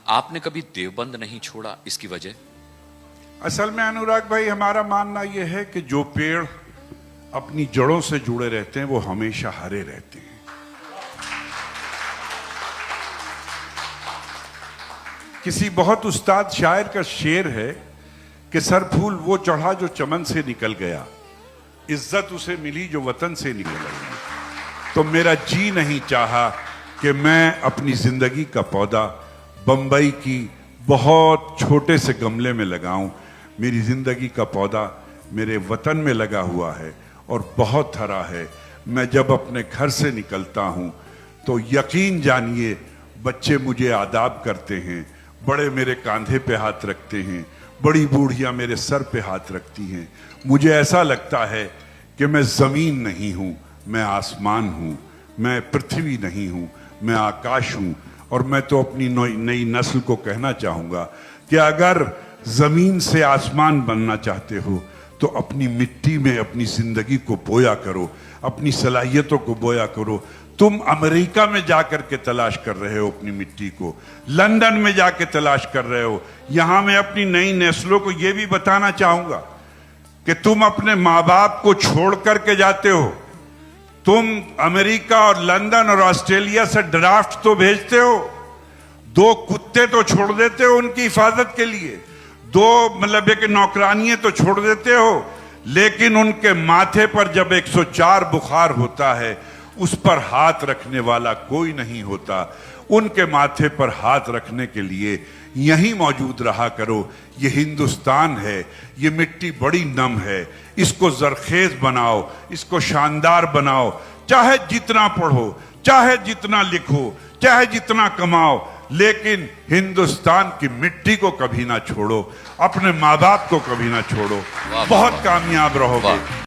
आपने कभी देवबंद नहीं छोड़ा, इसकी वजह? असल में अनुराग भाई, हमारा मानना यह है कि जो पेड़ अपनी जड़ों से जुड़े रहते हैं वो हमेशा हरे रहते हैं। किसी बहुत उस्ताद शायर का शेर है कि सर फूल वो चढ़ा जो चमन से निकल गया, इज्जत उसे मिली जो वतन से निकल गई। तो मेरा जी नहीं चाहा कि मैं अपनी जिंदगी का पौधा बंबई की बहुत छोटे से गमले में लगाऊं। मेरी जिंदगी का पौधा मेरे वतन में लगा हुआ है और बहुत हरा है। मैं जब अपने घर से निकलता हूं तो यकीन जानिए बच्चे मुझे आदाब करते हैं, बड़े मेरे कांधे पे हाथ रखते हैं, बड़ी बूढ़ियां मेरे सर पे हाथ रखती हैं। मुझे ऐसा लगता है कि मैं जमीन नहीं हूं, मैं आसमान हूं, मैं पृथ्वी नहीं हूं, मैं आकाश हूं। और मैं तो अपनी नई नस्ल को कहना चाहूंगा कि अगर जमीन से आसमान बनना चाहते हो तो अपनी मिट्टी में अपनी जिंदगी को बोया करो, अपनी सलाहियतों को बोया करो। तुम अमेरिका में जाकर के तलाश कर रहे हो अपनी मिट्टी को, लंदन में जाके तलाश कर रहे हो। यहां मैं अपनी नई नस्लों को यह भी बताना चाहूंगा कि तुम अपने माँ बाप को छोड़ करके जाते हो। तुम अमेरिका और लंदन और ऑस्ट्रेलिया से ड्राफ्ट तो भेजते हो, 2 कुत्ते तो छोड़ देते हो उनकी हिफाजत के लिए, 2 मतलब एक नौकरानियां तो छोड़ देते हो, लेकिन उनके माथे पर जब 104 बुखार होता है उस पर हाथ रखने वाला कोई नहीं होता। उनके माथे पर हाथ रखने के लिए यहीं मौजूद रहा करो। ये हिंदुस्तान है, ये मिट्टी बड़ी नम है, इसको जरखेज बनाओ, इसको शानदार बनाओ। चाहे जितना पढ़ो, चाहे जितना लिखो, चाहे जितना कमाओ, लेकिन हिंदुस्तान की मिट्टी को कभी ना छोड़ो, अपने माँ बाप को कभी ना छोड़ो। बहुत कामयाब रहोगे।